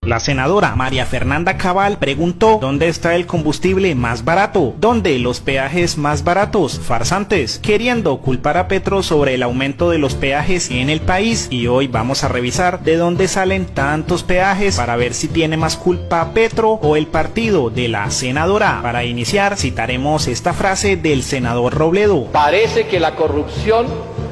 La senadora María Fernanda Cabal preguntó ¿dónde está el combustible más barato? ¿Dónde los peajes más baratos? Farsantes, queriendo culpar a Petro sobre el aumento de los peajes en el país. Y hoy vamos a revisar de dónde salen tantos peajes para ver si tiene más culpa Petro o el partido de la senadora. Para iniciar, citaremos esta frase del senador Robledo. Parece que la corrupción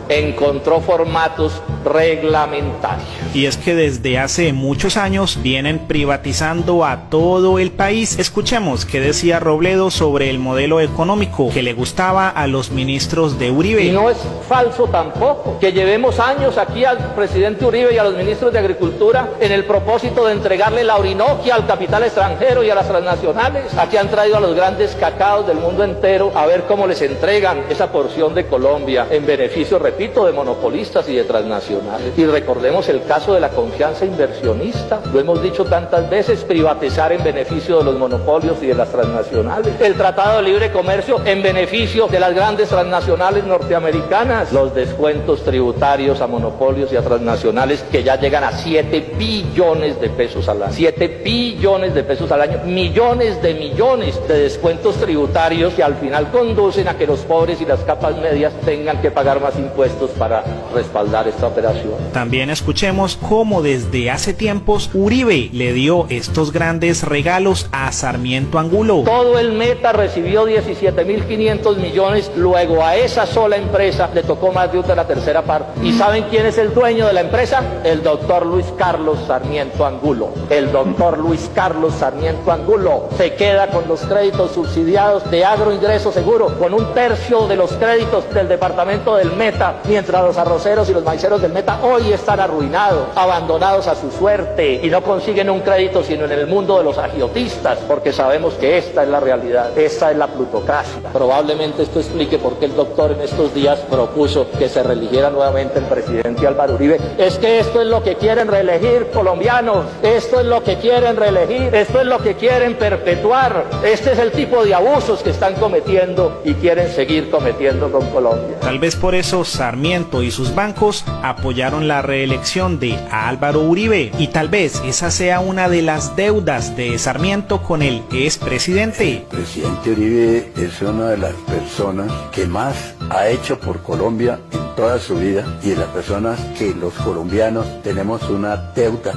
encontró formatos reglamentarios. Y es que desde hace muchos años vienen privatizando a todo el país. Escuchemos qué decía Robledo sobre el modelo económico que le gustaba a los ministros de Uribe. Y no es falso tampoco que llevemos años aquí al presidente Uribe y a los ministros de Agricultura en el propósito de entregarle la Orinoquia al capital extranjero y a las transnacionales. Aquí han traído a los grandes cacaos del mundo entero a ver cómo les entregan esa porción de Colombia en beneficio, repito, de monopolistas y de transnacionales. Y recordemos el caso de la confianza inversionista. Lo hemos dicho tantas veces, privatizar en beneficio de los monopolios y de las transnacionales. El Tratado de Libre Comercio en beneficio de las grandes transnacionales norteamericanas. Los descuentos tributarios a monopolios y a transnacionales que ya llegan a 7 billones de pesos al año. 7 billones de pesos al año. Millones de descuentos tributarios que al final conducen a que los pobres y las capas medias tengan que pagar más impuestos para respaldar esta operación. También escuchemos cómo desde hace tiempos Uribe le dio estos grandes regalos a Sarmiento Angulo. Todo el Meta recibió 17.500 millones, luego a esa sola empresa le tocó más de una tercera parte. ¿Y saben quién es el dueño de la empresa? El doctor Luis Carlos Sarmiento Angulo. El doctor Luis Carlos Sarmiento Angulo se queda con los créditos subsidiados de Agroingreso Seguro, con 1/3 de los créditos del departamento del Meta, mientras los arroceros y los maiceros del Meta hoy están arruinados, abandonados a su suerte y no consiguen un crédito sino en el mundo de los agiotistas, porque sabemos que esta es la realidad, esta es la plutocracia. Probablemente esto explique por qué el doctor en estos días propuso que se reeligiera nuevamente el presidente Álvaro Uribe. Es que esto es lo que quieren reelegir, colombianos, esto es lo que quieren reelegir, esto es lo que quieren perpetuar, este es el tipo de abusos que están cometiendo y quieren seguir cometiendo con Colombia. Tal vez por eso Sarmiento y sus bancos apoyaron la reelección de Álvaro Uribe, y tal vez esa sea una de las deudas de Sarmiento con el expresidente. El presidente Uribe es una de las personas que más ha hecho por Colombia en toda su vida, y de las personas que los colombianos tenemos una deuda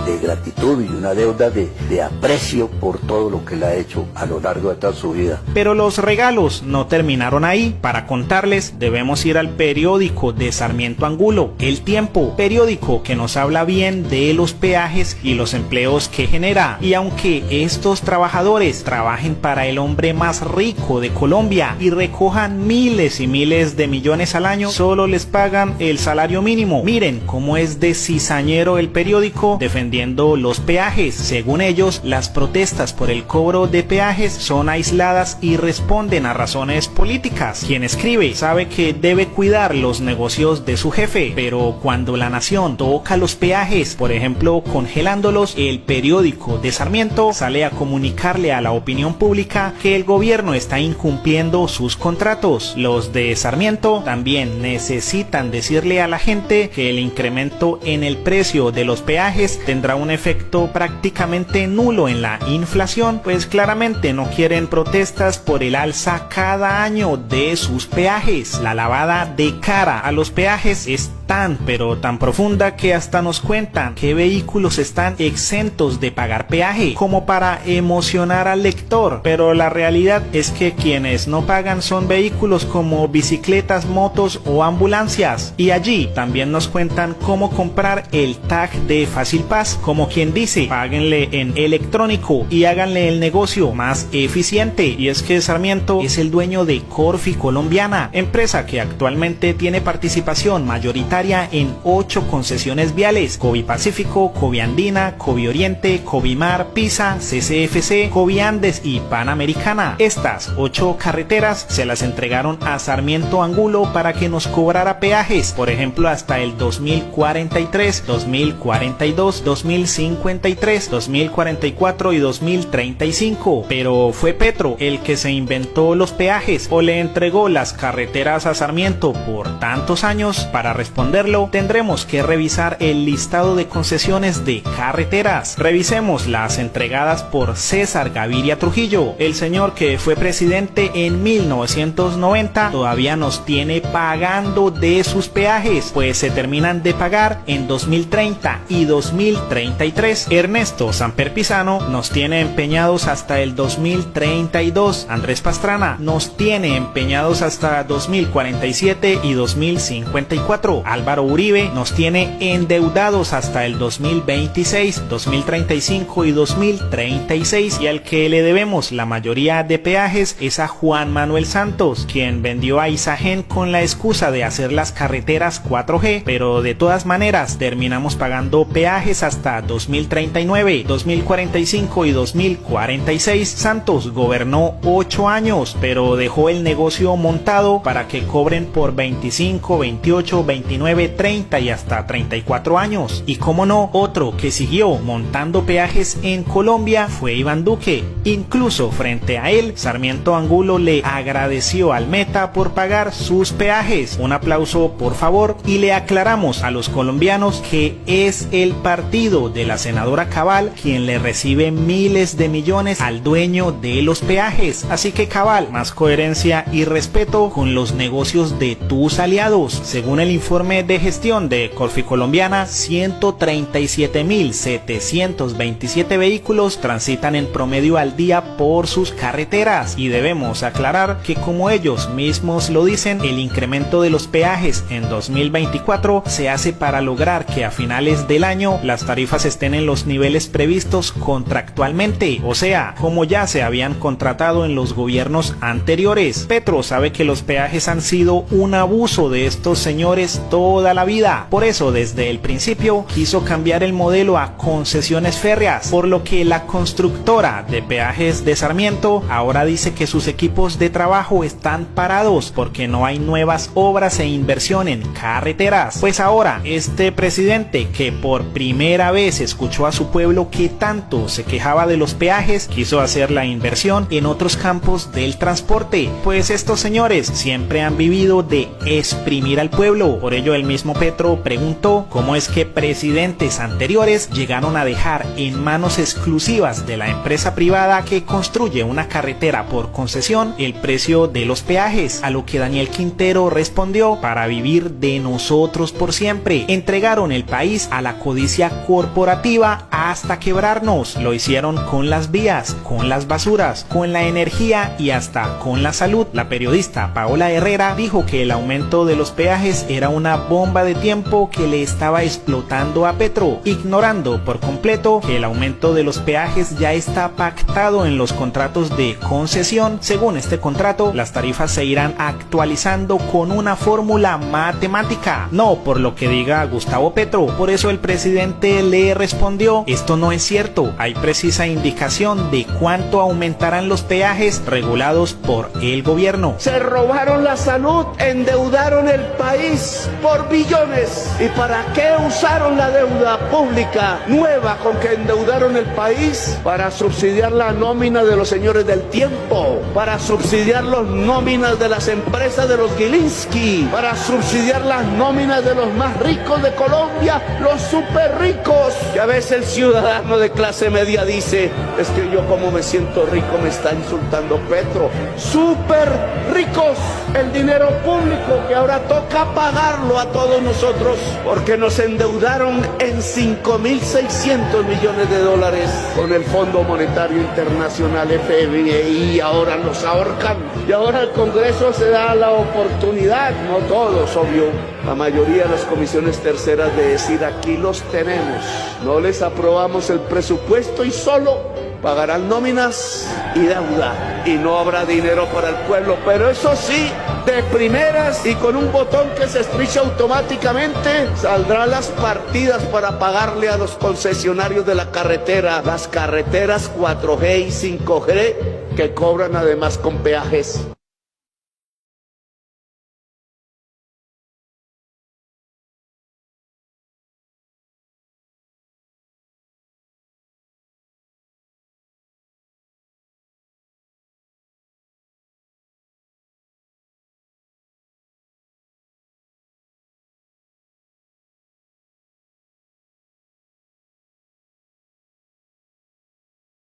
de gratitud y una deuda de aprecio por todo lo que le ha hecho a lo largo de toda su vida. Pero los regalos no terminaron ahí. Para contarles debemos ir al periódico de Sarmiento Angulo, El Tiempo, periódico que nos habla bien de los peajes y los empleos que genera. Y aunque estos trabajadores trabajen para el hombre más rico de Colombia y recojan miles y miles de millones al año, solo les pagan el salario mínimo. Miren cómo es de cizañero el periódico defendiendo los peajes. Según ellos, las protestas por el cobro de peajes son aisladas y responden a razones políticas. Quien escribe sabe que debe cuidar los negocios de su jefe, pero cuando la nación toca los peajes, por ejemplo congelándolos, el periódico de Sarmiento sale a comunicarle a la opinión pública que el gobierno está incumpliendo sus contratos. Los de Sarmiento también necesitan decirle a la gente que el incremento en el precio de los peajes tendrá un efecto prácticamente nulo en la inflación, pues claramente no quieren protestas por el alza cada año de sus peajes. La lavada de cara a los peajes es tan pero tan profunda que hasta nos cuentan qué vehículos están exentos de pagar peaje, como para emocionar al lector, pero la realidad es que quienes no pagan son vehículos como bicicletas, motos o ambulancias. Y allí también nos cuentan cómo comprar el tag de Fácil Paz, como quien dice, páguenle en electrónico y háganle el negocio más eficiente. Y es que Sarmiento es el dueño de Corfi Colombiana, empresa que actualmente tiene participación mayoritaria en 8 concesiones viales: Covipacífico, Coviandina, Covioriente, Covimar, Pisa, CCFC, Coviandes y Panamericana. Estas 8 carreteras se las entregaron a Sarmiento Angulo para que nos cobrara peajes, por ejemplo hasta el 2043, 2042, 2053, 2044 y 2035. Pero ¿fue Petro el que se inventó los peajes o le entregó las carreteras a Sarmiento por tantos años? Para responder responderlo, tendremos que revisar el listado de concesiones de carreteras. Revisemos las entregadas por César Gaviria Trujillo, el señor que fue presidente en 1990, todavía nos tiene pagando de sus peajes, pues se terminan de pagar en 2030 y 2033. Ernesto Samper Pizano nos tiene empeñados hasta el 2032. Andrés Pastrana nos tiene empeñados hasta 2047 y 2054. Álvaro Uribe nos tiene endeudados hasta el 2026, 2035 y 2036, y al que le debemos la mayoría de peajes es a Juan Manuel Santos, quien vendió a Isagen con la excusa de hacer las carreteras 4G, pero de todas maneras terminamos pagando peajes hasta 2039, 2045 y 2046. Santos gobernó 8 años, pero dejó el negocio montado para que cobren por 25, 28, 29, 30 y hasta 34 años. Y cómo no, otro que siguió montando peajes en Colombia fue Iván Duque. Incluso frente a él, Sarmiento Angulo le agradeció al Meta por pagar sus peajes. Un aplauso por favor, y le aclaramos a los colombianos que es el partido de la senadora Cabal quien le recibe miles de millones al dueño de los peajes. Así que Cabal, más coherencia y respeto con los negocios de tus aliados. Según el informe de gestión de Colombiana, 137.727 vehículos transitan en promedio al día por sus carreteras, y debemos aclarar que, como ellos mismos lo dicen, el incremento de los peajes en 2024 se hace para lograr que a finales del año las tarifas estén en los niveles previstos contractualmente, o sea, como ya se habían contratado en los gobiernos anteriores. Petro sabe que los peajes han sido un abuso de estos señores toda la vida, por eso desde el principio quiso cambiar el modelo a concesiones férreas, por lo que la constructora de peajes de Sarmiento ahora dice que sus equipos de trabajo están parados porque no hay nuevas obras e inversión en carreteras. Pues ahora este presidente, que por primera vez escuchó a su pueblo que tanto se quejaba de los peajes, quiso hacer la inversión en otros campos del transporte, pues estos señores siempre han vivido de exprimir al pueblo. Por ello el mismo Petro preguntó cómo es que presidentes anteriores llegaron a dejar en manos exclusivas de la empresa privada que construye una carretera por concesión el precio de los peajes, a lo que Daniel Quintero respondió: para vivir de nosotros por siempre. Entregaron el país a la codicia corporativa hasta quebrarnos. Lo hicieron con las vías, con las basuras, con la energía y hasta con la salud. La periodista Paola Herrera dijo que el aumento de los peajes era una bomba de tiempo que le estaba explotando a Petro, ignorando por completo que el aumento de los peajes ya está pactado en los contratos de concesión. Según este contrato, las tarifas se irán actualizando con una fórmula matemática, no por lo que diga Gustavo Petro. Por eso el presidente le respondió: esto no es cierto, hay precisa indicación de cuánto aumentarán los peajes regulados por el gobierno. Se robaron la salud, endeudaron el país por billones. ¿Y para qué usaron la deuda pública nueva con que endeudaron el país? Para subsidiar la nómina de los señores del tiempo, para subsidiar las nóminas de las empresas de los Gilinski, para subsidiar las nóminas de los más ricos de Colombia, los súper ricos. Que a veces el ciudadano de clase media dice: es que yo como me siento rico, me está insultando Petro. Súper ricos, el dinero público que ahora toca pagarlo a todos nosotros, porque nos endeudaron en 5.600 millones de dólares con el Fondo Monetario Internacional, FMI, ahora nos ahorcan. Y ahora el Congreso se da la oportunidad, no todos, obvio, la mayoría de las comisiones terceras, de decir: aquí los tenemos, no les aprobamos el presupuesto y solo pagarán nóminas y deuda, y no habrá dinero para el pueblo. Pero eso sí, de primeras y con un botón que se estricha automáticamente, saldrán las partidas para pagarle a los concesionarios de la carretera, las carreteras 4G y 5G que cobran además con peajes.